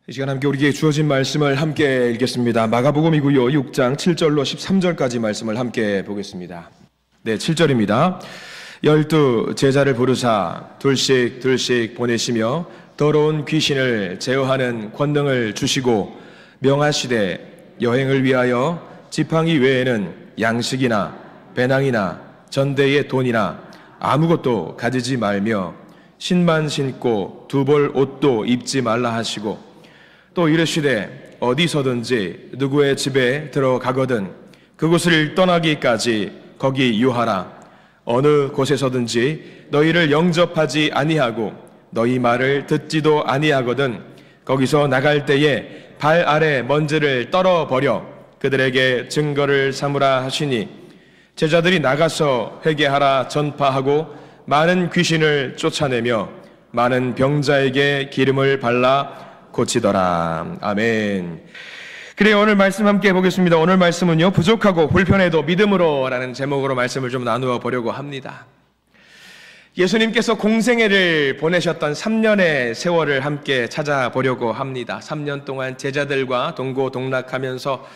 이 시간 함께 우리에게 주어진 말씀을 함께 읽겠습니다. 마가복음이고요. 6장 7절로 13절까지 말씀을 함께 보겠습니다. 네, 7절입니다. 12 제자를 부르사 둘씩 보내시며 더러운 귀신을 제어하는 권능을 주시고 명하시되 여행을 위하여 지팡이 외에는 양식이나 배낭이나 전대의 돈이나 아무것도 가지지 말며 신만 신고 두 벌 옷도 입지 말라 하시고 또 이르시되 어디서든지 누구의 집에 들어가거든 그곳을 떠나기까지 거기 유하라. 어느 곳에서든지 너희를 영접하지 아니하고 너희 말을 듣지도 아니하거든 거기서 나갈 때에 발 아래 먼지를 떨어버려 그들에게 증거를 삼으라 하시니 제자들이 나가서 회개하라 전파하고 많은 귀신을 쫓아내며 많은 병자에게 기름을 발라 고치더라. 아멘. 그래요, 오늘 말씀 함께 보겠습니다. 오늘 말씀은요, 부족하고 불편해도 믿음으로 라는 제목으로 말씀을 좀 나누어 보려고 합니다. 예수님께서 공생애를 보내셨던 3년의 세월을 함께 찾아보려고 합니다. 3년 동안 제자들과 동고동락하면서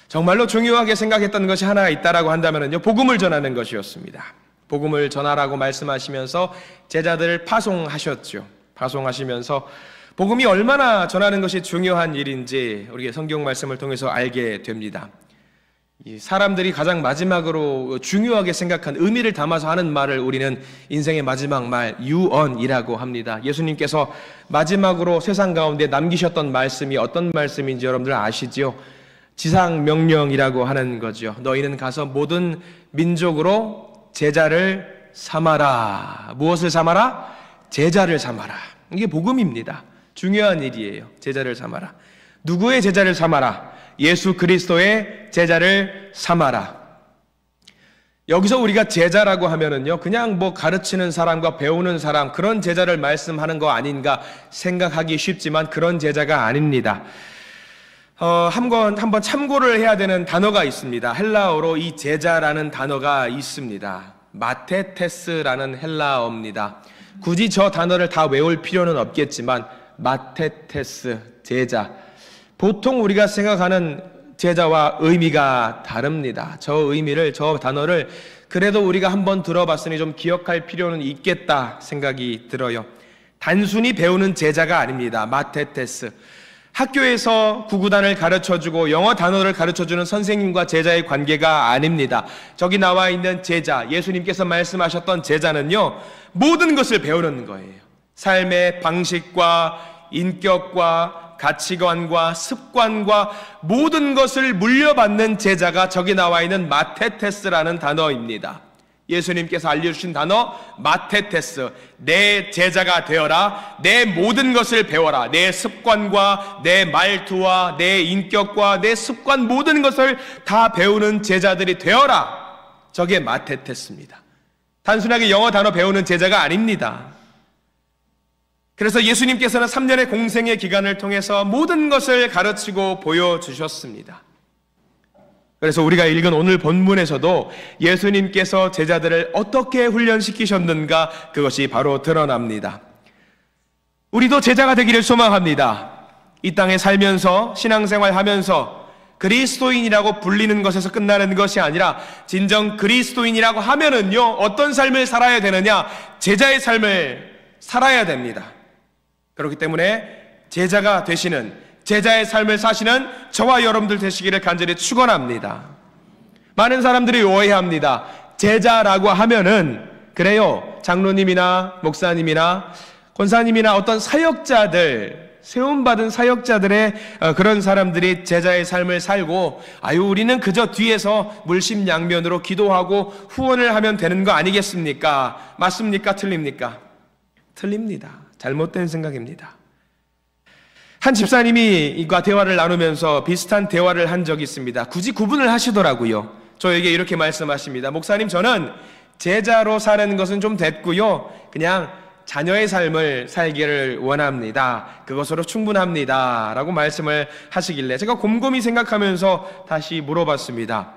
정말로 중요하게 생각했던 것이 하나 있다라고 한다면요, 복음을 전하는 것이었습니다. 복음을 전하라고 말씀하시면서 제자들을 파송하셨죠. 파송하시면서 복음이 얼마나 전하는 것이 중요한 일인지 우리가 성경 말씀을 통해서 알게 됩니다. 이 사람들이 가장 마지막으로 중요하게 생각한 의미를 담아서 하는 말을 우리는 인생의 마지막 말, 유언이라고 합니다. 예수님께서 마지막으로 세상 가운데 남기셨던 말씀이 어떤 말씀인지 여러분들 아시지요? 지상명령이라고 하는 거죠. 너희는 가서 모든 민족으로 제자를 삼아라. 무엇을 삼아라? 제자를 삼아라. 이게 복음입니다. 중요한 일이에요. 제자를 삼아라. 누구의 제자를 삼아라? 예수 그리스도의 제자를 삼아라. 여기서 우리가 제자라고 하면은요, 그냥 뭐 가르치는 사람과 배우는 사람, 그런 제자를 말씀하는 거 아닌가 생각하기 쉽지만 그런 제자가 아닙니다. 한번 참고를 해야 되는 단어가 있습니다. 헬라어로 이 제자라는 단어가 있습니다. 마테테스라는 헬라어입니다. 굳이 저 단어를 다 외울 필요는 없겠지만 마테테스, 제자. 보통 우리가 생각하는 제자와 의미가 다릅니다. 저 단어를 그래도 우리가 한번 들어봤으니 좀 기억할 필요는 있겠다 생각이 들어요. 단순히 배우는 제자가 아닙니다. 마테테스. 학교에서 구구단을 가르쳐주고 영어 단어를 가르쳐주는 선생님과 제자의 관계가 아닙니다. 저기 나와 있는 제자, 예수님께서 말씀하셨던 제자는요, 모든 것을 배우는 거예요. 삶의 방식과 인격과 가치관과 습관과 모든 것을 물려받는 제자가 저기 나와 있는 마테테스라는 단어입니다. 예수님께서 알려주신 단어 마테테스. 내 제자가 되어라. 내 모든 것을 배워라. 내 습관과 내 말투와 내 인격과 내 습관 모든 것을 다 배우는 제자들이 되어라. 저게 마테테스입니다. 단순하게 영어 단어 배우는 제자가 아닙니다. 그래서 예수님께서는 3년의 공생의 기간을 통해서 모든 것을 가르치고 보여주셨습니다. 그래서 우리가 읽은 오늘 본문에서도 예수님께서 제자들을 어떻게 훈련시키셨는가 그것이 바로 드러납니다. 우리도 제자가 되기를 소망합니다. 이 땅에 살면서 신앙생활하면서 그리스도인이라고 불리는 것에서 끝나는 것이 아니라 진정 그리스도인이라고 하면은요, 어떤 삶을 살아야 되느냐? 제자의 삶을 살아야 됩니다. 그렇기 때문에 제자가 되시는, 제자의 삶을 사시는 저와 여러분들 되시기를 간절히 축원합니다. 많은 사람들이 오해합니다. 제자라고 하면은 그래요, 장로님이나 목사님이나 권사님이나 어떤 사역자들, 세움받은 사역자들의 그런 사람들이 제자의 삶을 살고 우리는 그저 뒤에서 물심양면으로 기도하고 후원을 하면 되는 거 아니겠습니까? 맞습니까? 틀립니까? 틀립니다. 잘못된 생각입니다. 한 집사님이 이과 대화를 나누면서 비슷한 대화를 한 적이 있습니다. 굳이 구분을 하시더라고요. 저에게 이렇게 말씀하십니다. 목사님, 저는 제자로 사는 것은 좀 됐고요. 그냥 자녀의 삶을 살기를 원합니다. 그것으로 충분합니다. 라고 말씀을 하시길래 제가 곰곰이 생각하면서 다시 물어봤습니다.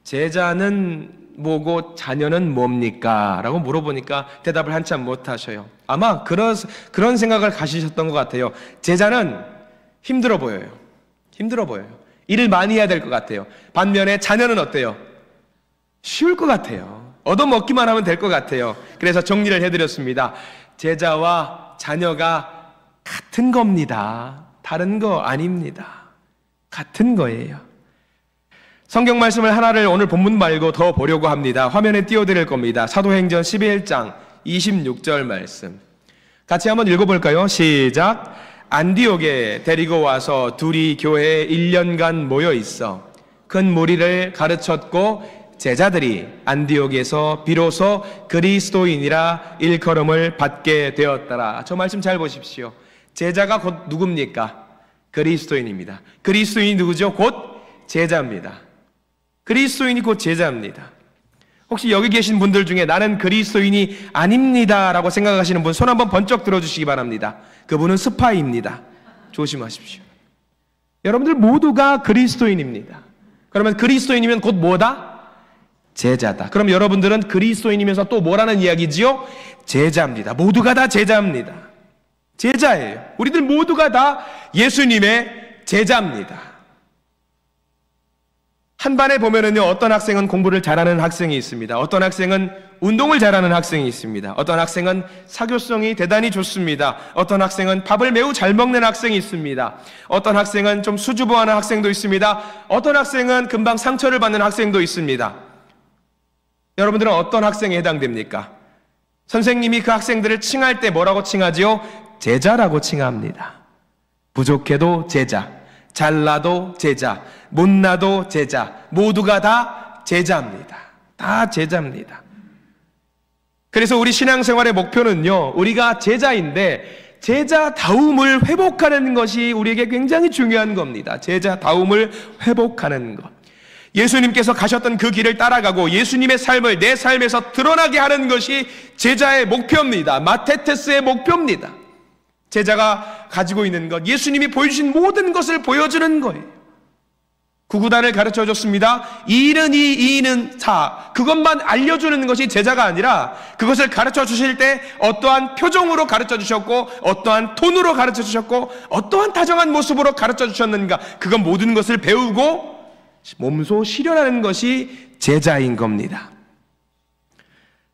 제자는 뭐고 자녀는 뭡니까? 라고 물어보니까 대답을 한참 못 하셔요. 아마 그런 생각을 가지셨던 것 같아요. 제자는 힘들어 보여요. 힘들어 보여요. 일을 많이 해야 될 것 같아요. 반면에 자녀는 어때요? 쉬울 것 같아요. 얻어먹기만 하면 될 것 같아요. 그래서 정리를 해드렸습니다. 제자와 자녀가 같은 겁니다. 다른 거 아닙니다. 같은 거예요. 성경 말씀을 하나를 오늘 본문 말고 더 보려고 합니다. 화면에 띄워드릴 겁니다. 사도행전 11장 26절 말씀. 같이 한번 읽어볼까요? 시작. 안디옥에 데리고 와서 둘이 교회에 1년간 모여 있어 큰 무리를 가르쳤고 제자들이 안디옥에서 비로소 그리스도인이라 일컬음을 받게 되었더라. 저 말씀 잘 보십시오. 제자가 곧 누굽니까? 그리스도인입니다. 그리스도인이 누구죠? 곧 제자입니다. 그리스도인이 곧 제자입니다. 혹시 여기 계신 분들 중에 나는 그리스도인이 아닙니다 라고 생각하시는 분 손 한번 번쩍 들어주시기 바랍니다. 그분은 스파이입니다. 조심하십시오. 여러분들 모두가 그리스도인입니다. 그러면 그리스도인이면 곧 뭐다? 제자다. 그럼 여러분들은 그리스도인이면서 또 뭐라는 이야기지요? 제자입니다. 모두가 다 제자입니다. 제자예요. 우리들 모두가 다 예수님의 제자입니다. 한 반에 보면은요, 어떤 학생은 공부를 잘하는 학생이 있습니다. 어떤 학생은 운동을 잘하는 학생이 있습니다. 어떤 학생은 사교성이 대단히 좋습니다. 어떤 학생은 밥을 매우 잘 먹는 학생이 있습니다. 어떤 학생은 좀 수줍어하는 학생도 있습니다. 어떤 학생은 금방 상처를 받는 학생도 있습니다. 여러분들은 어떤 학생에 해당됩니까? 선생님이 그 학생들을 칭할 때 뭐라고 칭하지요? 제자라고 칭합니다. 부족해도 제자, 잘나도 제자, 못나도 제자, 모두가 다 제자입니다. 다 제자입니다. 그래서 우리 신앙생활의 목표는요, 우리가 제자인데 제자다움을 회복하는 것이 우리에게 굉장히 중요한 겁니다. 제자다움을 회복하는 것. 예수님께서 가셨던 그 길을 따라가고 예수님의 삶을 내 삶에서 드러나게 하는 것이 제자의 목표입니다. 마테테스의 목표입니다. 제자가 가지고 있는 것, 예수님이 보여주신 모든 것을 보여주는 거예요. 구구단을 가르쳐줬습니다. 이는 이, 이는 사. 그것만 알려주는 것이 제자가 아니라 그것을 가르쳐 주실 때 어떠한 표정으로 가르쳐 주셨고 어떠한 톤으로 가르쳐 주셨고 어떠한 다정한 모습으로 가르쳐 주셨는가, 그건 모든 것을 배우고 몸소 실현하는 것이 제자인 겁니다.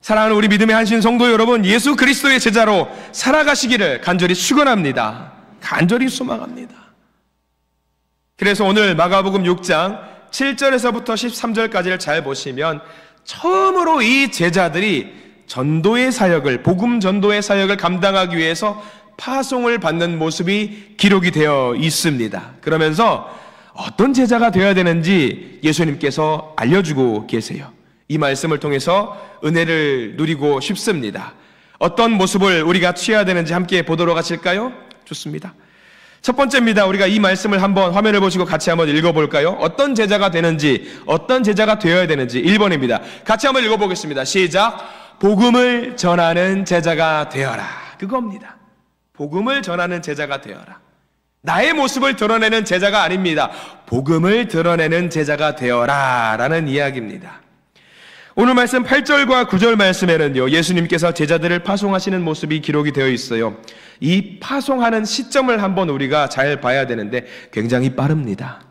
사랑하는 우리 믿음의 한신 성도 여러분, 예수 그리스도의 제자로 살아가시기를 간절히 축원합니다. 간절히 소망합니다. 그래서 오늘 마가복음 6장 7절에서부터 13절까지를 잘 보시면 처음으로 이 제자들이 전도의 사역을, 복음 전도의 사역을 감당하기 위해서 파송을 받는 모습이 기록이 되어 있습니다. 그러면서 어떤 제자가 되어야 되는지 예수님께서 알려주고 계세요. 이 말씀을 통해서 은혜를 누리고 싶습니다. 어떤 모습을 우리가 취해야 되는지 함께 보도록 하실까요? 좋습니다. 첫 번째입니다. 우리가 이 말씀을 한번 화면을 보시고 같이 한번 읽어볼까요? 어떤 제자가 되는지, 어떤 제자가 되어야 되는지. 1번입니다. 같이 한번 읽어보겠습니다. 시작. 복음을 전하는 제자가 되어라. 그겁니다. 복음을 전하는 제자가 되어라. 나의 모습을 드러내는 제자가 아닙니다. 복음을 드러내는 제자가 되어라 라는 이야기입니다. 오늘 말씀 8절과 9절 말씀에는요, 예수님께서 제자들을 파송하시는 모습이 기록이 되어 있어요. 이 파송하는 시점을 한번 우리가 잘 봐야 되는데 굉장히 빠릅니다.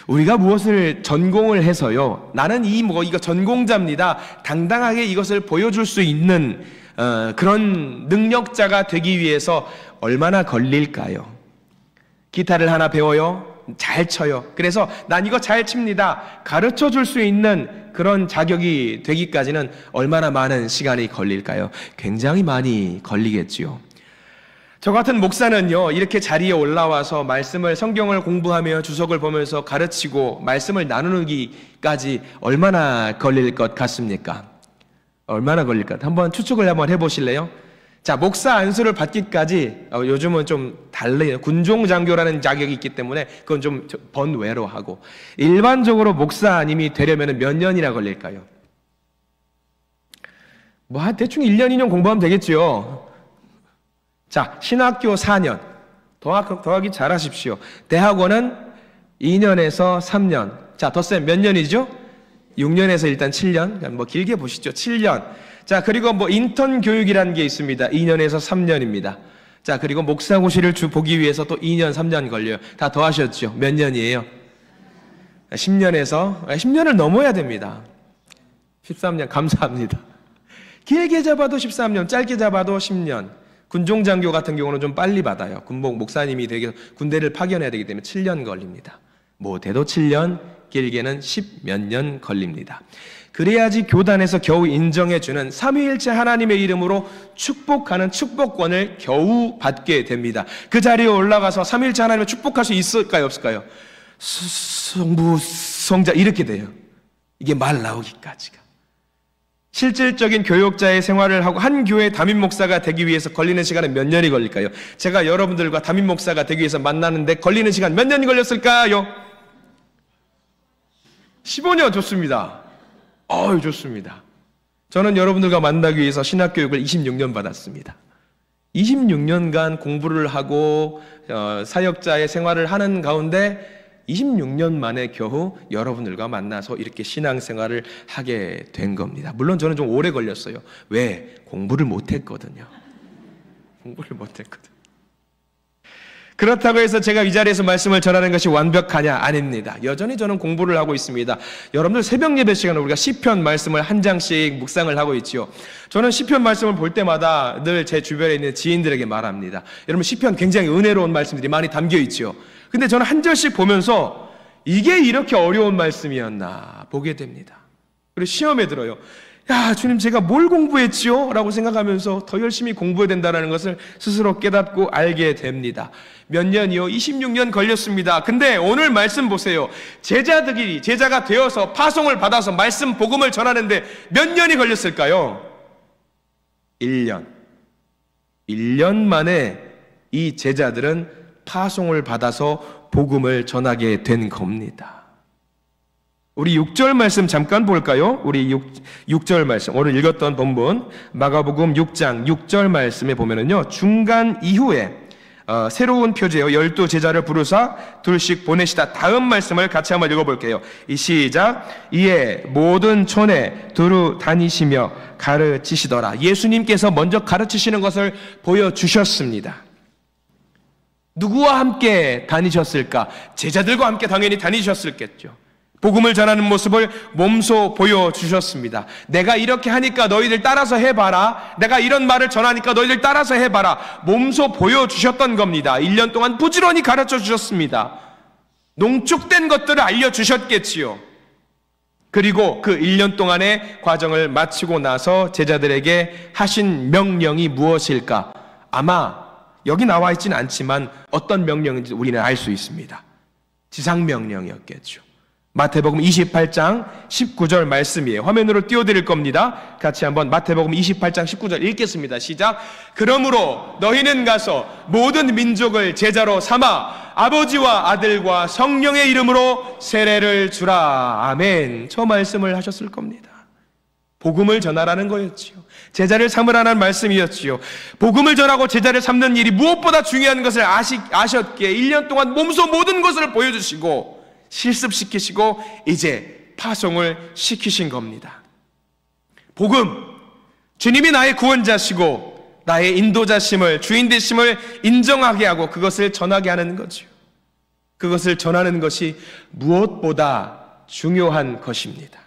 우리가 무엇을 전공을 해서요, 나는 이거 전공자입니다, 당당하게 이것을 보여줄 수 있는 그런 능력자가 되기 위해서 얼마나 걸릴까요? 기타를 하나 배워요. 잘 쳐요. 그래서 난 이거 잘 칩니다. 가르쳐 줄 수 있는 그런 자격이 되기까지는 얼마나 많은 시간이 걸릴까요? 굉장히 많이 걸리겠지요. 저 같은 목사는요, 이렇게 자리에 올라와서 말씀을, 성경을 공부하며 주석을 보면서 가르치고 말씀을 나누기까지 얼마나 걸릴 것 같습니까? 얼마나 걸릴 것? 한번 추측을 한번 해보실래요? 자, 목사 안수를 받기까지 요즘은 좀 달라요. 군종장교라는 자격이 있기 때문에 그건 좀 번외로 하고, 일반적으로 목사님이 되려면 몇 년이나 걸릴까요? 뭐 대충 1년, 2년 공부하면 되겠죠. 자, 신학교 4년, 더하기 잘하십시오. 대학원은 2년에서 3년. 자, 덧셈 몇 년이죠? 6년에서 일단 7년. 뭐 길게 보시죠. 7년. 자, 그리고 뭐 인턴 교육이라는 게 있습니다. 2년에서 3년입니다. 자, 그리고 목사고시를 보기 위해서 또 2년, 3년 걸려요. 다 더하셨죠? 몇 년이에요? 10년을 넘어야 됩니다. 13년, 감사합니다. 길게 잡아도 13년, 짧게 잡아도 10년. 군종장교 같은 경우는 좀 빨리 받아요. 군복 목사님이 되게 군대를 파견해야 되기 때문에 7년 걸립니다. 못해도 7년, 길게는 10몇 년 걸립니다. 그래야지 교단에서 겨우 인정해주는 삼위일체 하나님의 이름으로 축복하는 축복권을 겨우 받게 됩니다. 그 자리에 올라가서 삼위일체 하나님을 축복할 수 있을까요? 없을까요? 성부, 성자 이렇게 돼요. 이게 말 나오기까지가. 실질적인 교역자의 생활을 하고 한 교회 담임 목사가 되기 위해서 걸리는 시간은 몇 년이 걸릴까요? 제가 여러분들과 담임 목사가 되기 위해서 만나는데 걸리는 시간 몇 년이 걸렸을까요? 15년. 좋습니다. 좋습니다. 저는 여러분들과 만나기 위해서 신학교육을 26년 받았습니다. 26년간 공부를 하고 사역자의 생활을 하는 가운데 26년 만에 겨우 여러분들과 만나서 이렇게 신앙생활을 하게 된 겁니다. 물론 저는 좀 오래 걸렸어요. 왜? 공부를 못했거든요. 그렇다고 해서 제가 이 자리에서 말씀을 전하는 것이 완벽하냐? 아닙니다. 여전히 저는 공부를 하고 있습니다. 여러분들 새벽 예배 시간에 우리가 시편 말씀을 한 장씩 묵상을 하고 있지요. 저는 시편 말씀을 볼 때마다 늘 제 주변에 있는 지인들에게 말합니다. 여러분 시편 굉장히 은혜로운 말씀들이 많이 담겨 있지요. 근데 저는 한 절씩 보면서 이게 이렇게 어려운 말씀이었나 보게 됩니다. 그리고 시험에 들어요. 야, 주님 제가 뭘 공부했지요? 라고 생각하면서 더 열심히 공부해야 된다는 것을 스스로 깨닫고 알게 됩니다. 몇 년이요? 26년 걸렸습니다. 근데 오늘 말씀 보세요. 제자가 되어서 파송을 받아서 말씀 복음을 전하는데 몇 년이 걸렸을까요? 1년. 1년 만에 이 제자들은 파송을 받아서 복음을 전하게 된 겁니다. 우리 6절 말씀 잠깐 볼까요? 우리 6절 말씀, 오늘 읽었던 본문 마가복음 6장 6절 말씀에 보면은요, 중간 이후에 새로운 표제요, 12제자를 부르사 둘씩 보내시다. 다음 말씀을 같이 한번 읽어볼게요. 시작. 이에 모든 촌에 두루 다니시며 가르치시더라. 예수님께서 먼저 가르치시는 것을 보여주셨습니다. 누구와 함께 다니셨을까? 제자들과 함께 당연히 다니셨을겠죠. 복음을 전하는 모습을 몸소 보여주셨습니다. 내가 이렇게 하니까 너희들 따라서 해봐라. 내가 이런 말을 전하니까 너희들 따라서 해봐라. 몸소 보여주셨던 겁니다. 1년 동안 부지런히 가르쳐 주셨습니다. 농축된 것들을 알려주셨겠지요. 그리고 그 1년 동안의 과정을 마치고 나서 제자들에게 하신 명령이 무엇일까? 아마 여기 나와 있지는 않지만 어떤 명령인지 우리는 알 수 있습니다. 지상명령이었겠죠. 마태복음 28장 19절 말씀이에요. 화면으로 띄워드릴 겁니다. 같이 한번 마태복음 28장 19절 읽겠습니다. 시작. 그러므로 너희는 가서 모든 민족을 제자로 삼아 아버지와 아들과 성령의 이름으로 세례를 주라. 아멘. 저 말씀을 하셨을 겁니다. 복음을 전하라는 거였지요. 제자를 삼으라는 말씀이었지요. 복음을 전하고 제자를 삼는 일이 무엇보다 중요한 것을 아셨기에 1년 동안 몸소 모든 것을 보여주시고 실습시키시고 이제 파송을 시키신 겁니다. 복음, 주님이 나의 구원자시고 나의 인도자심을, 주인 되심을 인정하게 하고 그것을 전하게 하는 거죠. 그것을 전하는 것이 무엇보다 중요한 것입니다.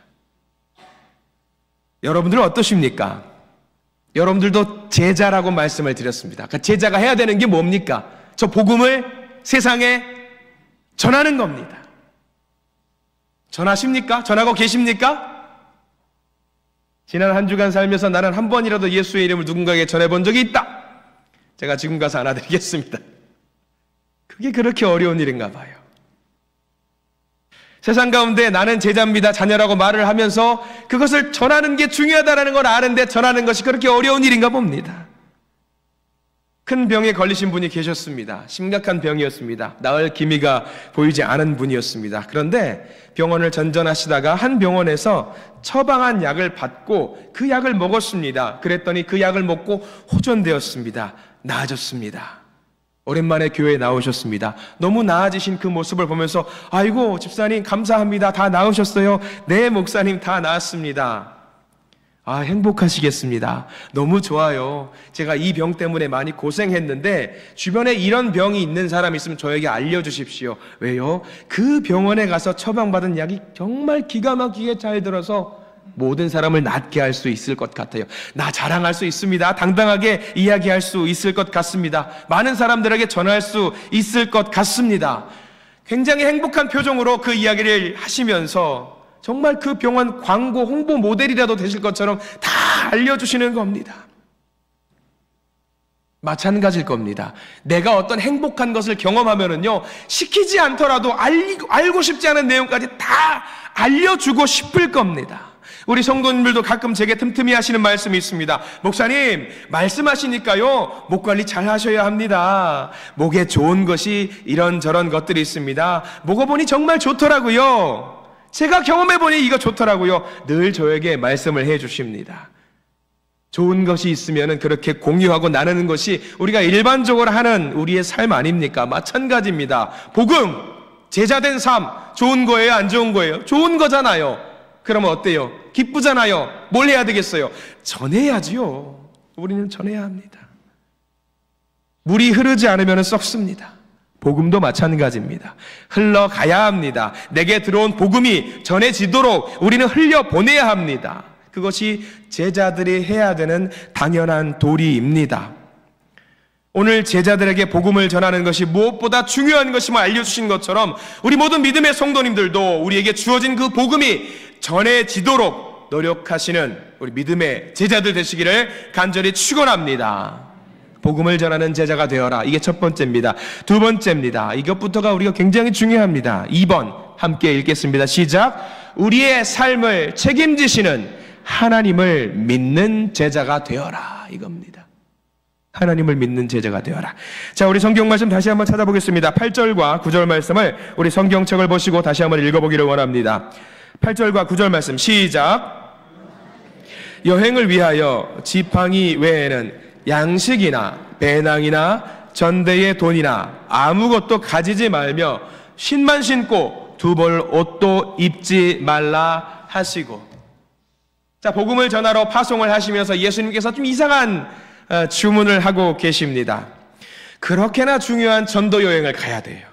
여러분들은 어떠십니까? 여러분들도 제자라고 말씀을 드렸습니다. 그러니까 제자가 해야 되는 게 뭡니까? 저 복음을 세상에 전하는 겁니다. 전하십니까? 전하고 계십니까? 지난 한 주간 살면서 나는 한 번이라도 예수의 이름을 누군가에게 전해본 적이 있다. 제가 지금 가서 안아드리겠습니다. 그게 그렇게 어려운 일인가 봐요. 세상 가운데 나는 제자입니다, 자녀라고 말을 하면서 그것을 전하는 게 중요하다는 걸 아는데 전하는 것이 그렇게 어려운 일인가 봅니다. 큰 병에 걸리신 분이 계셨습니다. 심각한 병이었습니다. 나을 기미가 보이지 않은 분이었습니다. 그런데 병원을 전전하시다가 한 병원에서 처방한 약을 받고 그 약을 먹었습니다. 그랬더니 그 약을 먹고 호전되었습니다. 나아졌습니다. 오랜만에 교회에 나오셨습니다. 너무 나아지신 그 모습을 보면서 아이고 집사님 감사합니다. 다 나으셨어요. 네 목사님 다 나았습니다. 아, 행복하시겠습니다. 너무 좋아요. 제가 이 병 때문에 많이 고생했는데 주변에 이런 병이 있는 사람이 있으면 저에게 알려주십시오. 왜요? 그 병원에 가서 처방받은 약이 정말 기가 막히게 잘 들어서 모든 사람을 낫게 할 수 있을 것 같아요. 나 자랑할 수 있습니다. 당당하게 이야기할 수 있을 것 같습니다. 많은 사람들에게 전할 수 있을 것 같습니다. 굉장히 행복한 표정으로 그 이야기를 하시면서 정말 그 병원 광고 홍보 모델이라도 되실 것처럼 다 알려주시는 겁니다. 마찬가지일 겁니다. 내가 어떤 행복한 것을 경험하면은요, 시키지 않더라도 알고 싶지 않은 내용까지 다 알려주고 싶을 겁니다. 우리 성도님들도 가끔 제게 틈틈이 하시는 말씀이 있습니다. 목사님, 말씀하시니까요, 목 관리 잘 하셔야 합니다. 목에 좋은 것이 이런저런 것들이 있습니다. 먹어보니 정말 좋더라고요. 제가 경험해보니 이거 좋더라고요. 늘 저에게 말씀을 해주십니다. 좋은 것이 있으면 그렇게 공유하고 나누는 것이 우리가 일반적으로 하는 우리의 삶 아닙니까? 마찬가지입니다. 복음, 제자된 삶, 좋은 거예요? 안 좋은 거예요? 좋은 거잖아요. 그러면 어때요? 기쁘잖아요. 뭘 해야 되겠어요? 전해야지요. 우리는 전해야 합니다. 물이 흐르지 않으면 썩습니다. 복음도 마찬가지입니다. 흘러가야 합니다. 내게 들어온 복음이 전해지도록 우리는 흘려보내야 합니다. 그것이 제자들이 해야 되는 당연한 도리입니다. 오늘 제자들에게 복음을 전하는 것이 무엇보다 중요한 것임을 알려주신 것처럼 우리 모든 믿음의 성도님들도 우리에게 주어진 그 복음이 전해지도록 노력하시는 우리 믿음의 제자들 되시기를 간절히 축원합니다. 복음을 전하는 제자가 되어라. 이게 첫 번째입니다. 두 번째입니다. 이것부터가 우리가 굉장히 중요합니다. 2번 함께 읽겠습니다. 시작. 우리의 삶을 책임지시는 하나님을 믿는 제자가 되어라. 이겁니다. 하나님을 믿는 제자가 되어라. 자, 우리 성경 말씀 다시 한번 찾아보겠습니다. 8절과 9절 말씀을 우리 성경책을 보시고 다시 한번 읽어보기를 원합니다. 8절과 9절 말씀 시작. 여행을 위하여 지팡이 외에는 양식이나 배낭이나 전대의 돈이나 아무것도 가지지 말며 신만 신고 두 벌 옷도 입지 말라 하시고. 자, 복음을 전하러 파송을 하시면서 예수님께서 좀 이상한 주문을 하고 계십니다. 그렇게나 중요한 전도 여행을 가야 돼요.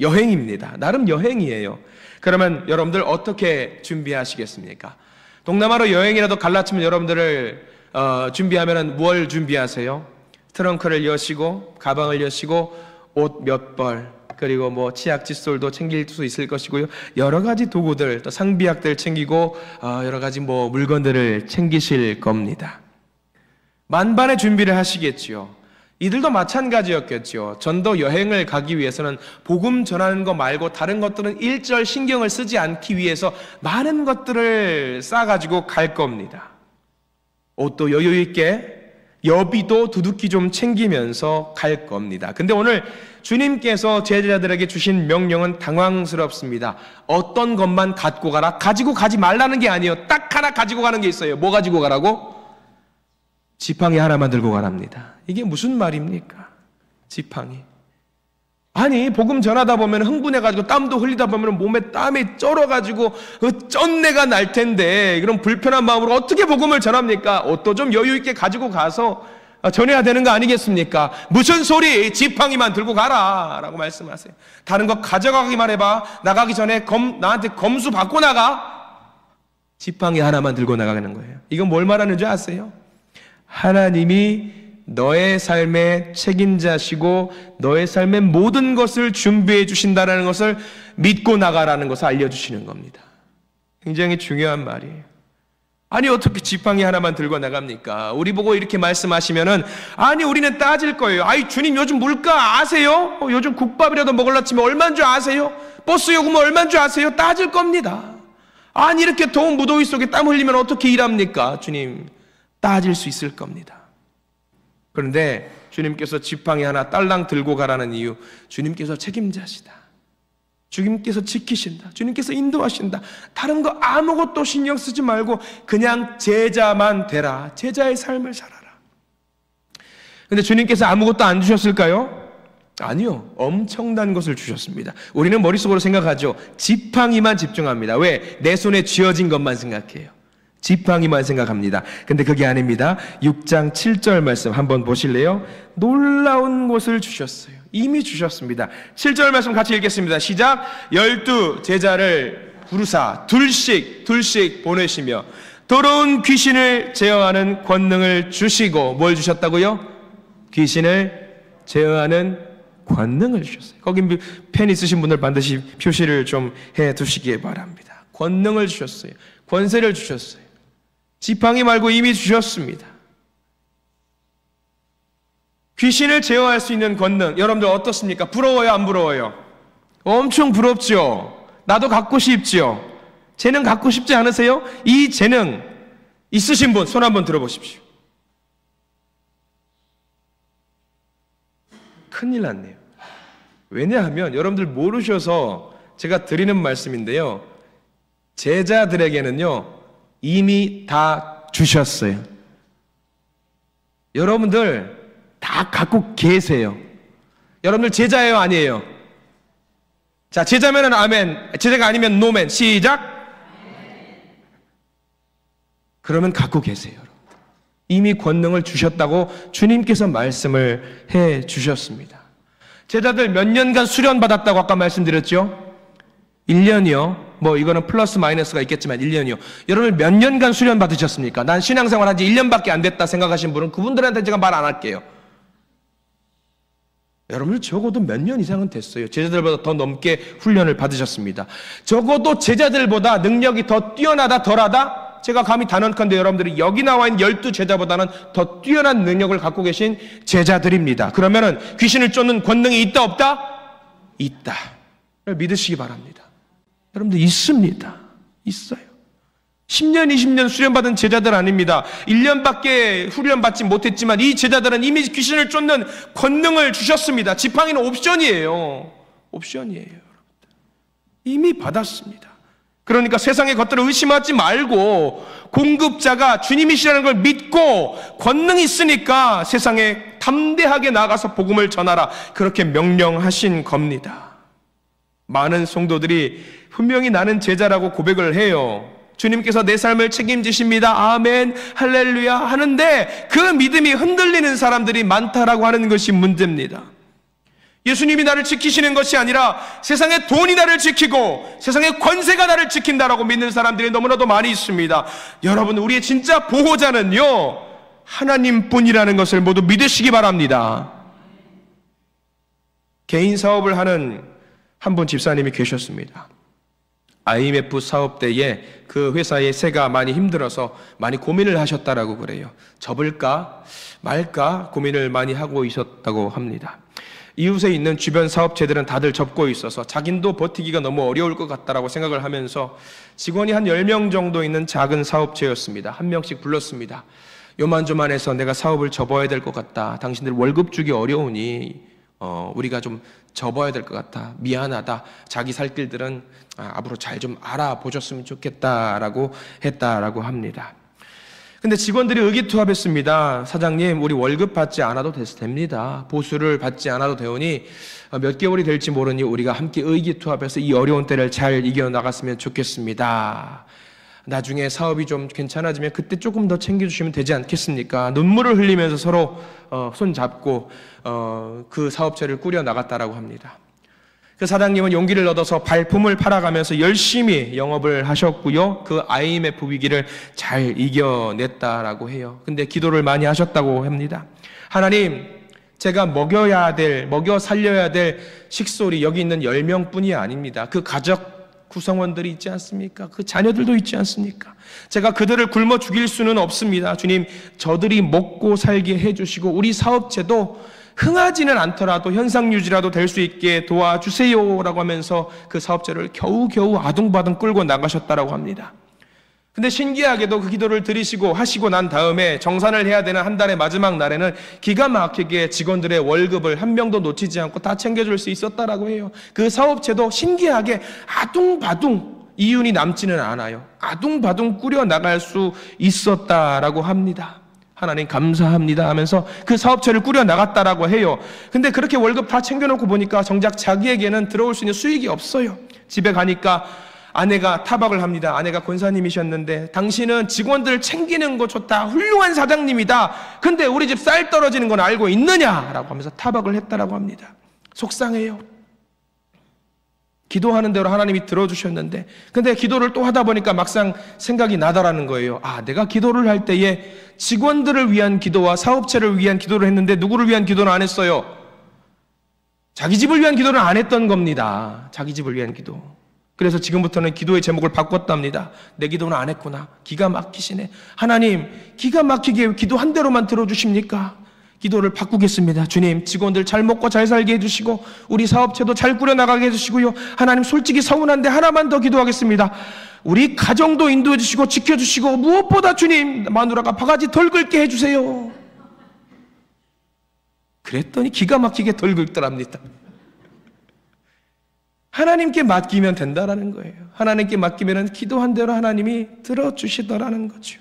여행입니다. 나름 여행이에요. 그러면 여러분들 어떻게 준비하시겠습니까? 동남아로 여행이라도 갈라치면 여러분들을 준비하면 뭘 준비하세요? 트렁크를 여시고 가방을 여시고 옷 몇 벌 그리고 뭐 치약 칫솔도 챙길 수 있을 것이고요. 여러 가지 도구들 또 상비약들 챙기고 여러 가지 뭐 물건들을 챙기실 겁니다. 만반의 준비를 하시겠지요. 이들도 마찬가지였겠죠. 전도 여행을 가기 위해서는 복음 전하는 거 말고 다른 것들은 일절 신경을 쓰지 않기 위해서 많은 것들을 싸가지고 갈 겁니다. 옷도 여유 있게 여비도 두둑히 좀 챙기면서 갈 겁니다. 근데 오늘 주님께서 제자들에게 주신 명령은 당황스럽습니다. 어떤 것만 갖고 가라. 가지고 가지 말라는 게 아니에요. 딱 하나 가지고 가는 게 있어요. 뭐 가지고 가라고? 지팡이 하나만 들고 가랍니다. 이게 무슨 말입니까? 지팡이. 아니, 복음 전하다 보면 흥분해가지고 땀도 흘리다 보면 몸에 땀이 쩔어가지고 그 쩐내가 날 텐데 그런 불편한 마음으로 어떻게 복음을 전합니까? 옷도 좀 여유 있게 가지고 가서 전해야 되는 거 아니겠습니까? 무슨 소리? 지팡이만 들고 가라 라고 말씀하세요. 다른 거 가져가기만 해봐. 나가기 전에 나한테 검수 받고 나가. 지팡이 하나만 들고 나가는 거예요. 이건 뭘 말하는 줄 아세요? 하나님이 너의 삶의 책임자시고 너의 삶의 모든 것을 준비해 주신다는 것을 믿고 나가라는 것을 알려주시는 겁니다. 굉장히 중요한 말이에요. 아니, 어떻게 지팡이 하나만 들고 나갑니까? 우리 보고 이렇게 말씀하시면은 아니, 우리는 따질 거예요. 아이, 주님 요즘 물가 아세요? 요즘 국밥이라도 먹으려 치면 얼마인 줄 아세요? 버스 요금은 얼마인 줄 아세요? 따질 겁니다. 아니, 이렇게 더운 무더위 속에 땀 흘리면 어떻게 일합니까? 주님, 따질 수 있을 겁니다. 그런데 주님께서 지팡이 하나 딸랑 들고 가라는 이유, 주님께서 책임자시다. 주님께서 지키신다. 주님께서 인도하신다. 다른 거 아무것도 신경 쓰지 말고 그냥 제자만 되라. 제자의 삶을 살아라. 근데 주님께서 아무것도 안 주셨을까요? 아니요. 엄청난 것을 주셨습니다. 우리는 머릿속으로 생각하죠. 지팡이만 집중합니다. 왜? 내 손에 쥐어진 것만 생각해요. 지팡이만 생각합니다. 근데 그게 아닙니다. 6장 7절 말씀 한번 보실래요? 놀라운 것을 주셨어요. 이미 주셨습니다. 7절 말씀 같이 읽겠습니다. 시작. 12 제자를 부르사 둘씩 보내시며 더러운 귀신을 제어하는 권능을 주시고, 뭘 주셨다고요? 귀신을 제어하는 권능을 주셨어요. 거기 펜 있으신 분들 반드시 표시를 좀 해두시기 바랍니다. 권능을 주셨어요. 권세를 주셨어요. 지팡이 말고 이미 주셨습니다. 귀신을 제어할 수 있는 권능, 여러분들 어떻습니까? 부러워요, 안 부러워요? 엄청 부럽죠? 나도 갖고 싶죠? 재능 갖고 싶지 않으세요? 이 재능 있으신 분 손 한번 들어보십시오. 큰일 났네요. 왜냐하면 여러분들 모르셔서 제가 드리는 말씀인데요, 제자들에게는요 이미 다 주셨어요. 여러분들 다 갖고 계세요. 여러분들 제자예요, 아니에요? 자, 제자면은 아멘, 제자가 아니면 노멘. 시작. 그러면 갖고 계세요. 이미 권능을 주셨다고 주님께서 말씀을 해 주셨습니다. 제자들 몇 년간 수련 받았다고 아까 말씀드렸죠? 1년이요. 뭐 이거는 플러스 마이너스가 있겠지만 1년이요. 여러분 몇 년간 수련 받으셨습니까? 난 신앙생활 한 지 1년밖에 안 됐다 생각하신 분은 그분들한테 제가 말 안 할게요. 여러분 적어도 몇 년 이상은 됐어요. 제자들보다 더 넘게 훈련을 받으셨습니다. 적어도 제자들보다 능력이 더 뛰어나다 덜하다? 제가 감히 단언컨대 여러분들이 여기 나와 있는 12제자보다는 더 뛰어난 능력을 갖고 계신 제자들입니다. 그러면은 귀신을 쫓는 권능이 있다 없다? 있다. 믿으시기 바랍니다. 여러분들 있습니다. 있어요. 10년, 20년 수련받은 제자들 아닙니다. 1년밖에 훈련받지 못했지만 이 제자들은 이미 귀신을 쫓는 권능을 주셨습니다. 지팡이는 옵션이에요. 옵션이에요. 여러분들. 이미 받았습니다. 그러니까 세상의 것들을 의심하지 말고 공급자가 주님이시라는 걸 믿고 권능이 있으니까 세상에 담대하게 나가서 복음을 전하라. 그렇게 명령하신 겁니다. 많은 성도들이 분명히 나는 제자라고 고백을 해요. 주님께서 내 삶을 책임지십니다. 아멘, 할렐루야 하는데 그 믿음이 흔들리는 사람들이 많다라고 하는 것이 문제입니다. 예수님이 나를 지키시는 것이 아니라 세상의 돈이 나를 지키고 세상의 권세가 나를 지킨다라고 믿는 사람들이 너무나도 많이 있습니다. 여러분, 우리의 진짜 보호자는요 하나님뿐이라는 것을 모두 믿으시기 바랍니다. 개인 사업을 하는 한 분 집사님이 계셨습니다. IMF 사업 때에 그 회사의 세가 많이 힘들어서 많이 고민을 하셨다라고 그래요. 접을까 말까 고민을 많이 하고 있었다고 합니다. 이웃에 있는 주변 사업체들은 다들 접고 있어서 자긴도 버티기가 너무 어려울 것 같다라고 생각을 하면서 직원이 한 10명 정도 있는 작은 사업체였습니다. 한 명씩 불렀습니다. 요만조만해서 내가 사업을 접어야 될 것 같다. 당신들 월급 주기 어려우니 우리가 좀 접어야 될 것 같아. 미안하다. 자기 살 길들은 앞으로 잘 좀 알아보셨으면 좋겠다라고 했다라고 합니다. 근데 직원들이 의기투합했습니다. 사장님, 우리 월급 받지 않아도 됩니다. 보수를 받지 않아도 되오니 몇 개월이 될지 모르니 우리가 함께 의기투합해서 이 어려운 때를 잘 이겨나갔으면 좋겠습니다. 나중에 사업이 좀 괜찮아지면 그때 조금 더 챙겨주시면 되지 않겠습니까? 눈물을 흘리면서 서로 손잡고 그 사업체를 꾸려나갔다라고 합니다. 그 사장님은 용기를 얻어서 발품을 팔아가면서 열심히 영업을 하셨고요. 그 IMF 위기를 잘 이겨냈다라고 해요. 근데 기도를 많이 하셨다고 합니다. 하나님, 제가 먹여 살려야 될 식솔이 여기 있는 10명뿐이 아닙니다. 그 가족 구성원들이 있지 않습니까? 그 자녀들도 있지 않습니까? 제가 그들을 굶어 죽일 수는 없습니다. 주님, 저들이 먹고 살게 해주시고 우리 사업체도 흥하지는 않더라도 현상 유지라도 될 수 있게 도와주세요라고 하면서 그 사업체를 겨우겨우 아둥바둥 끌고 나가셨다라고 합니다. 근데 신기하게도 그 기도를 드리시고 하시고 난 다음에 정산을 해야 되는 한 달의 마지막 날에는 기가 막히게 직원들의 월급을 한 명도 놓치지 않고 다 챙겨줄 수 있었다라고 해요. 그 사업체도 신기하게 아둥바둥 이윤이 남지는 않아요. 아둥바둥 꾸려나갈 수 있었다라고 합니다. 하나님 감사합니다 하면서 그 사업체를 꾸려나갔다라고 해요. 근데 그렇게 월급 다 챙겨놓고 보니까 정작 자기에게는 들어올 수 있는 수익이 없어요. 집에 가니까 아내가 타박을 합니다. 아내가 권사님이셨는데 당신은 직원들 챙기는 거 좋다. 훌륭한 사장님이다. 근데 우리 집 쌀 떨어지는 건 알고 있느냐라고 하면서 타박을 했다라고 합니다. 속상해요. 기도하는 대로 하나님이 들어주셨는데 근데 기도를 또 하다 보니까 막상 생각이 나더라는 거예요. 아, 내가 기도를 할 때에 직원들을 위한 기도와 사업체를 위한 기도를 했는데 누구를 위한 기도는 안 했어요. 자기 집을 위한 기도는 안 했던 겁니다. 자기 집을 위한 기도. 그래서 지금부터는 기도의 제목을 바꿨답니다. 내 기도는 안 했구나. 기가 막히시네. 하나님, 기가 막히게 기도 한 대로만 들어주십니까? 기도를 바꾸겠습니다. 주님, 직원들 잘 먹고 잘 살게 해주시고 우리 사업체도 잘 꾸려나가게 해주시고요. 하나님, 솔직히 서운한데 하나만 더 기도하겠습니다. 우리 가정도 인도해 주시고 지켜주시고 무엇보다 주님, 마누라가 바가지 덜 긁게 해주세요. 그랬더니 기가 막히게 덜 긁더랍니다. 하나님께 맡기면 된다라는 거예요. 하나님께 맡기면 기도한 대로 하나님이 들어주시더라는 거죠.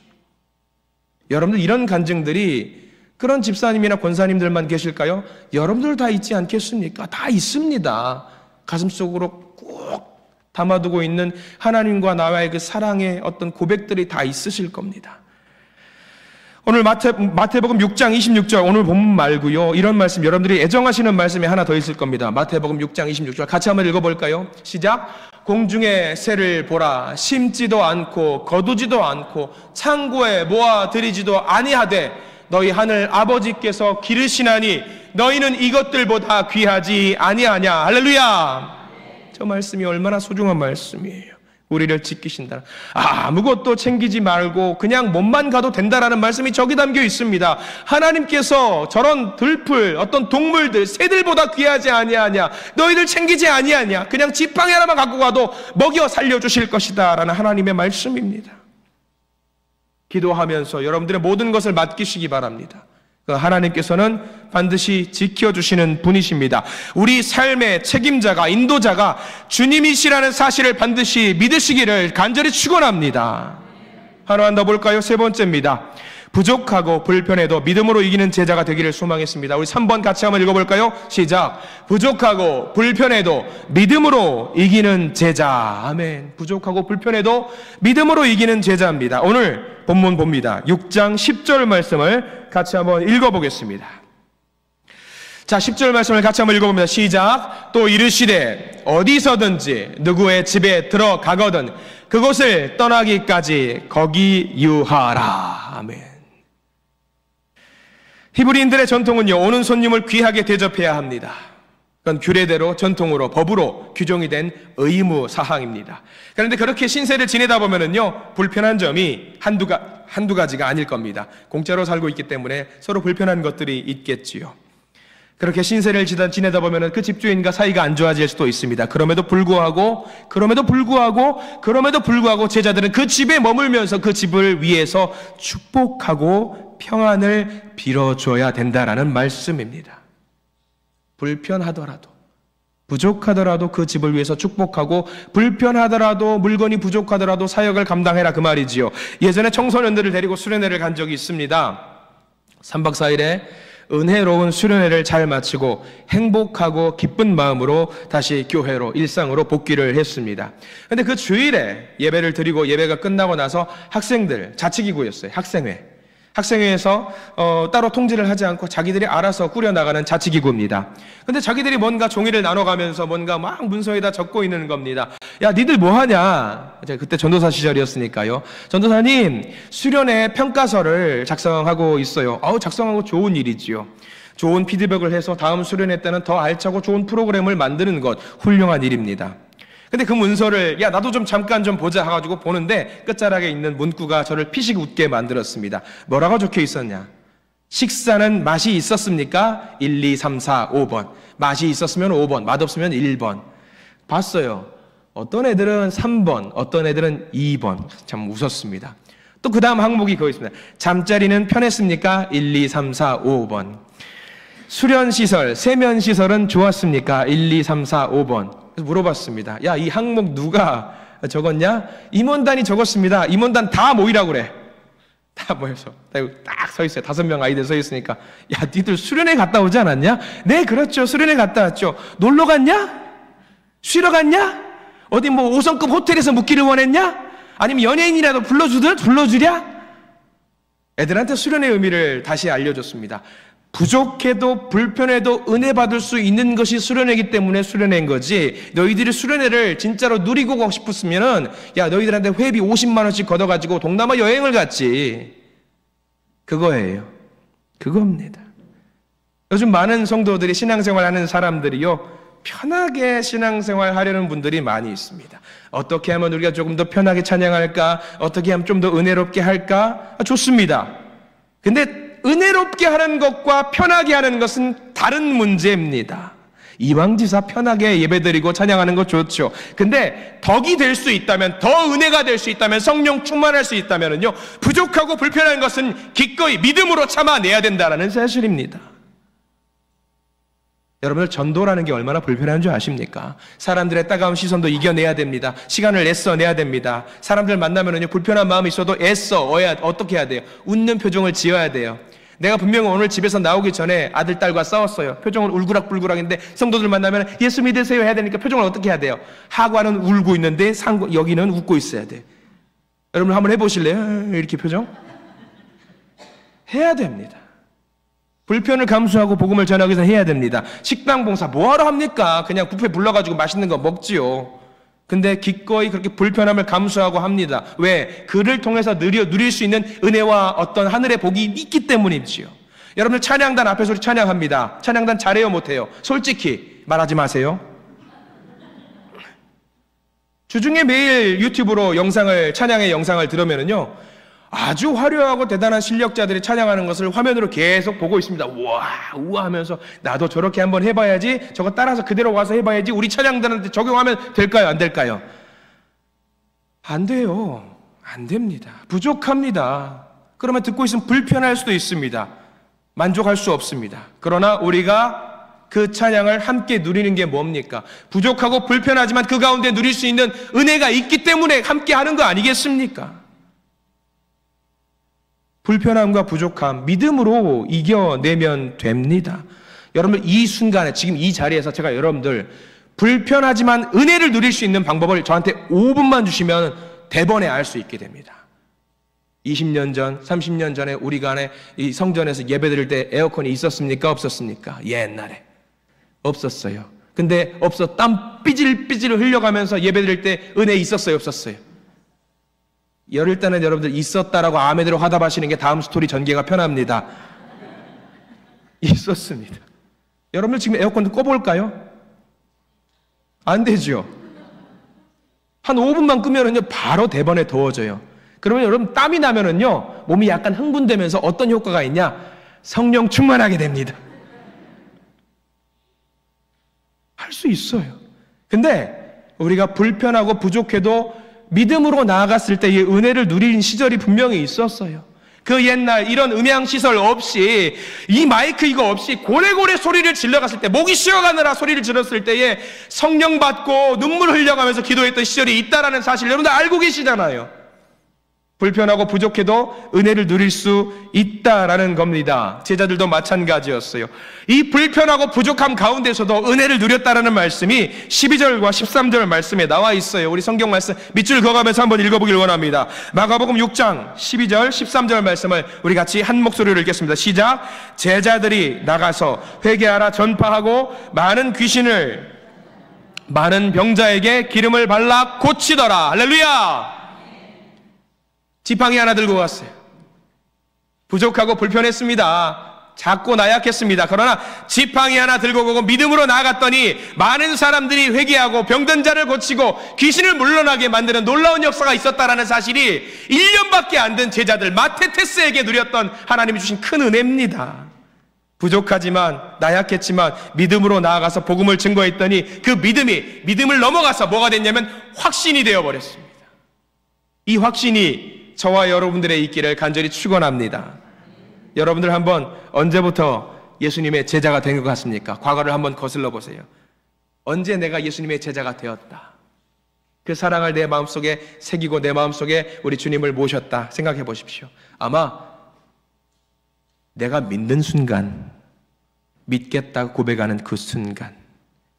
여러분들 이런 간증들이 그런 집사님이나 권사님들만 계실까요? 여러분들 다 있지 않겠습니까? 다 있습니다. 가슴속으로 꼭 담아두고 있는 하나님과 나와의 그 사랑의 어떤 고백들이 다 있으실 겁니다. 오늘 마태복음 6장 26절 오늘 본문 말고요. 이런 말씀 여러분들이 애정하시는 말씀이 하나 더 있을 겁니다. 마태복음 6장 26절 같이 한번 읽어볼까요? 시작. 공중의 새를 보라. 심지도 않고 거두지도 않고 창고에 모아들이지도 아니하되 너희 하늘 아버지께서 기르시나니 너희는 이것들보다 귀하지 아니하냐. 할렐루야. 저 말씀이 얼마나 소중한 말씀이에요. 우리를 지키신다. 아무것도 챙기지 말고 그냥 몸만 가도 된다라는 말씀이 저기 담겨 있습니다. 하나님께서 저런 들풀, 어떤 동물들, 새들보다 귀하지 아니하냐. 너희들 챙기지 아니하냐. 그냥 지팡이 하나만 갖고 가도 먹여 살려주실 것이다 라는 하나님의 말씀입니다. 기도하면서 여러분들의 모든 것을 맡기시기 바랍니다. 하나님께서는 반드시 지켜주시는 분이십니다. 우리 삶의 책임자가, 인도자가 주님이시라는 사실을 반드시 믿으시기를 간절히 축원합니다. 하나만 더 볼까요? 세 번째입니다. 부족하고 불편해도 믿음으로 이기는 제자가 되기를 소망했습니다. 우리 3번 같이 한번 읽어볼까요? 시작. 부족하고 불편해도 믿음으로 이기는 제자. 아멘. 부족하고 불편해도 믿음으로 이기는 제자입니다. 오늘 본문 봅니다. 6장 10절 말씀을 같이 한번 읽어보겠습니다. 자, 10절 말씀을 같이 한번 읽어봅니다. 시작. 또 이르시되 어디서든지 누구의 집에 들어가거든 그곳을 떠나기까지 거기 유하라. 아멘. 히브리인들의 전통은요, 오는 손님을 귀하게 대접해야 합니다. 그건 규례대로, 전통으로, 법으로 규정이 된 의무 사항입니다. 그런데 그렇게 신세를 지내다 보면은요, 불편한 점이 한두 가지가 아닐 겁니다. 공짜로 살고 있기 때문에 서로 불편한 것들이 있겠지요. 그렇게 신세를 지내다 보면은 그 집주인과 사이가 안 좋아질 수도 있습니다. 그럼에도 불구하고 제자들은 그 집에 머물면서 그 집을 위해서 축복하고 평안을 빌어줘야 된다라는 말씀입니다. 불편하더라도, 부족하더라도 그 집을 위해서 축복하고, 불편하더라도, 물건이 부족하더라도 사역을 감당해라 그 말이지요. 예전에 청소년들을 데리고 수련회를 간 적이 있습니다. 3박 4일에 은혜로운 수련회를 잘 마치고 행복하고 기쁜 마음으로 다시 교회로, 일상으로 복귀를 했습니다. 근데 그 주일에 예배를 드리고 예배가 끝나고 나서 학생들, 자치기구였어요. 학생회에서 따로 통지를 하지 않고 자기들이 알아서 꾸려나가는 자치기구입니다. 근데 자기들이 뭔가 종이를 나눠가면서 뭔가 막 문서에다 적고 있는 겁니다. 야, 니들 뭐하냐? 그때 전도사 시절이었으니까요. 전도사님, 수련회 평가서를 작성하고 있어요. 작성하고 좋은 일이지요. 좋은 피드백을 해서 다음 수련회 때는 더 알차고 좋은 프로그램을 만드는 것, 훌륭한 일입니다. 근데 그 문서를 야 나도 좀 잠깐 좀 보자 해가지고 보는데 끝자락에 있는 문구가 저를 피식 웃게 만들었습니다. 뭐라고 적혀 있었냐? 식사는 맛이 있었습니까? 1, 2, 3, 4, 5번. 맛이 있었으면 5번, 맛없으면 1번. 봤어요. 어떤 애들은 3번, 어떤 애들은 2번. 참 웃었습니다. 또 그 다음 항목이 그거 있습니다. 잠자리는 편했습니까? 1, 2, 3, 4, 5번. 수련시설, 세면시설은 좋았습니까? 1, 2, 3, 4, 5번. 그래서 물어봤습니다. 야, 이 항목 누가 적었냐? 임원단이 적었습니다. 임원단 다 모이라고 그래. 다 모여서 딱 서 있어요. 5명 아이들 서 있으니까 야, 니들 수련회 갔다 오지 않았냐? 네, 그렇죠. 수련회 갔다 왔죠. 놀러 갔냐? 쉬러 갔냐? 어디 뭐 5성급 호텔에서 묵기를 원했냐? 아니면 연예인이라도 불러주랴? 애들한테 수련의 의미를 다시 알려줬습니다. 부족해도 불편해도 은혜 받을 수 있는 것이 수련회이기 때문에 수련회인 거지, 너희들이 수련회를 진짜로 누리고 가고 싶었으면은 야 너희들한테 회비 50만 원씩 걷어가지고 동남아 여행을 갔지. 그거예요. 그겁니다. 요즘 많은 성도들이 신앙생활 하는 사람들이요, 편하게 신앙생활 하려는 분들이 많이 있습니다. 어떻게 하면 우리가 조금 더 편하게 찬양할까? 어떻게 하면 좀 더 은혜롭게 할까? 좋습니다. 근데 은혜롭게 하는 것과 편하게 하는 것은 다른 문제입니다. 이왕지사 편하게 예배드리고 찬양하는 거 좋죠. 근데 덕이 될 수 있다면, 더 은혜가 될 수 있다면, 성령 충만할 수 있다면요, 부족하고 불편한 것은 기꺼이 믿음으로 참아내야 된다는 사실입니다. 여러분들 전도라는 게 얼마나 불편한 줄 아십니까? 사람들의 따가운 시선도 이겨내야 됩니다. 시간을 애써내야 됩니다. 사람들 만나면은요, 불편한 마음이 있어도 어떻게 해야 돼요? 웃는 표정을 지어야 돼요. 내가 분명히 오늘 집에서 나오기 전에 아들, 딸과 싸웠어요. 표정을 울그락불그락인데 성도들 만나면 예수 믿으세요 해야 되니까 표정을 어떻게 해야 돼요? 하관은 울고 있는데 여기는 웃고 있어야 돼. 여러분 한번 해보실래요? 이렇게 표정? 해야 됩니다. 불편을 감수하고 복음을 전하기 위해서 해야 됩니다. 식당 봉사 뭐하러 합니까? 그냥 뷔페 불러가지고 맛있는 거 먹지요. 근데 기꺼이 그렇게 불편함을 감수하고 합니다. 왜? 그를 통해서 누릴 수 있는 은혜와 어떤 하늘의 복이 있기 때문이지요. 여러분들 찬양단 앞에서 우리 찬양합니다. 찬양단 잘해요 못해요? 솔직히 말하지 마세요. 주중에 매일 유튜브로 찬양의 영상을 들으면은요, 아주 화려하고 대단한 실력자들이 찬양하는 것을 화면으로 계속 보고 있습니다. 우와 하면서 나도 저렇게 한번 해봐야지, 저거 따라서 그대로 와서 해봐야지, 우리 찬양단한테 적용하면 될까요? 안 될까요? 안 돼요. 안 됩니다. 부족합니다. 그러면 듣고 있으면 불편할 수도 있습니다. 만족할 수 없습니다. 그러나 우리가 그 찬양을 함께 누리는 게 뭡니까? 부족하고 불편하지만 그 가운데 누릴 수 있는 은혜가 있기 때문에 함께 하는 거 아니겠습니까? 불편함과 부족함, 믿음으로 이겨내면 됩니다. 여러분들 이 순간에, 지금 이 자리에서 제가 여러분들 불편하지만 은혜를 누릴 수 있는 방법을 저한테 5분만 주시면 대번에 알 수 있게 됩니다. 20년 전, 30년 전에 우리가 안에 이 성전에서 예배드릴 때 에어컨이 있었습니까? 없었습니까? 옛날에. 없었어요. 근데 땀 삐질삐질 흘려가면서 예배드릴 때 은혜 있었어요? 없었어요? 일단은 여러분들 있었다라고 아멘으로 화답하시는 게 다음 스토리 전개가 편합니다. 있었습니다. 여러분들 지금 에어컨 꺼볼까요? 안 되죠. 한 5분만 끄면은요 바로 대번에 더워져요. 그러면 여러분 땀이 나면은요 몸이 약간 흥분되면서 어떤 효과가 있냐? 성령 충만하게 됩니다. 할 수 있어요. 근데 우리가 불편하고 부족해도 믿음으로 나아갔을 때 이 은혜를 누린 시절이 분명히 있었어요. 그 옛날 이런 음향시설 없이, 이 마이크 이거 없이 고래고래 소리를 질러갔을 때, 목이 쉬어가느라 소리를 질렀을 때에 성령 받고 눈물 흘려가면서 기도했던 시절이 있다라는 사실 여러분들 알고 계시잖아요. 불편하고 부족해도 은혜를 누릴 수 있다라는 겁니다. 제자들도 마찬가지였어요. 이 불편하고 부족함 가운데서도 은혜를 누렸다라는 말씀이 12절과 13절 말씀에 나와 있어요. 우리 성경 말씀 밑줄 그어가면서 한번 읽어보길 원합니다. 마가복음 6장 12절 13절 말씀을 우리 같이 한 목소리로 읽겠습니다. 시작. 제자들이 나가서 회개하라 전파하고 많은 병자에게 기름을 발라 고치더라. 할렐루야. 지팡이 하나 들고 갔어요. 부족하고 불편했습니다. 작고 나약했습니다. 그러나 지팡이 하나 들고 가고 믿음으로 나아갔더니 많은 사람들이 회개하고 병든 자를 고치고 귀신을 물러나게 만드는 놀라운 역사가 있었다라는 사실이 1년밖에 안 된 제자들 마테테스에게 누렸던 하나님이 주신 큰 은혜입니다. 부족하지만 나약했지만 믿음으로 나아가서 복음을 증거했더니 그 믿음을 넘어가서 뭐가 됐냐면 확신이 되어버렸습니다. 이 확신이 저와 여러분들의 있기를 간절히 축원합니다. 여러분들 한번 언제부터 예수님의 제자가 된 것 같습니까? 과거를 한번 거슬러 보세요. 언제 내가 예수님의 제자가 되었다, 그 사랑을 내 마음속에 새기고 내 마음속에 우리 주님을 모셨다 생각해 보십시오. 아마 내가 믿는 순간, 믿겠다고 고백하는 그 순간,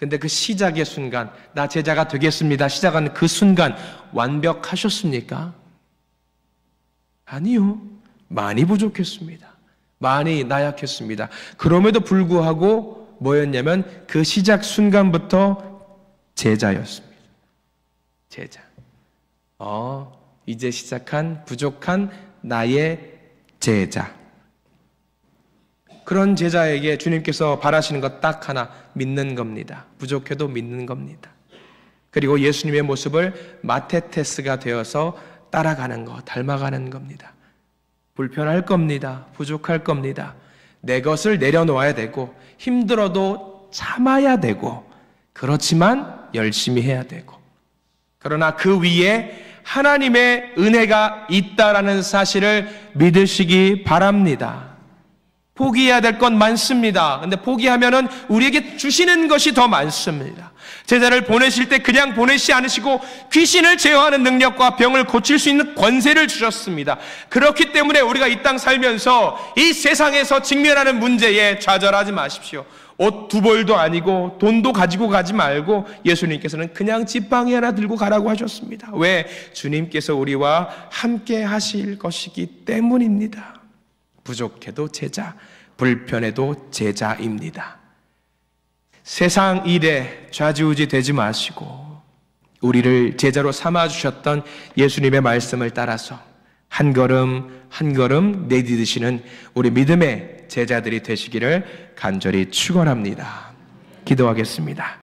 근데 그 시작의 순간, 나 제자가 되겠습니다 시작한 그 순간 완벽하셨습니까? 아니요. 많이 부족했습니다. 많이 나약했습니다. 그럼에도 불구하고 뭐였냐면 그 시작 순간부터 제자였습니다. 제자. 이제 시작한 부족한 나의 제자. 그런 제자에게 주님께서 바라시는 것 딱 하나, 믿는 겁니다. 부족해도 믿는 겁니다. 그리고 예수님의 모습을 마테테스가 되어서 따라가는 것, 닮아가는 겁니다. 불편할 겁니다. 부족할 겁니다. 내 것을 내려놓아야 되고 힘들어도 참아야 되고 그렇지만 열심히 해야 되고, 그러나 그 위에 하나님의 은혜가 있다라는 사실을 믿으시기 바랍니다. 포기해야 될 건 많습니다. 근데 포기하면은 우리에게 주시는 것이 더 많습니다. 제자를 보내실 때 그냥 보내시지 않으시고 귀신을 제어하는 능력과 병을 고칠 수 있는 권세를 주셨습니다. 그렇기 때문에 우리가 이 땅 살면서 이 세상에서 직면하는 문제에 좌절하지 마십시오. 옷 두 벌도 아니고 돈도 가지고 가지 말고 예수님께서는 그냥 지팡이 하나 들고 가라고 하셨습니다. 왜? 주님께서 우리와 함께 하실 것이기 때문입니다. 부족해도 제자, 불편해도 제자입니다. 세상 일에 좌지우지 되지 마시고 우리를 제자로 삼아주셨던 예수님의 말씀을 따라서 한 걸음 한 걸음 내디디시는 우리 믿음의 제자들이 되시기를 간절히 축원합니다. 기도하겠습니다.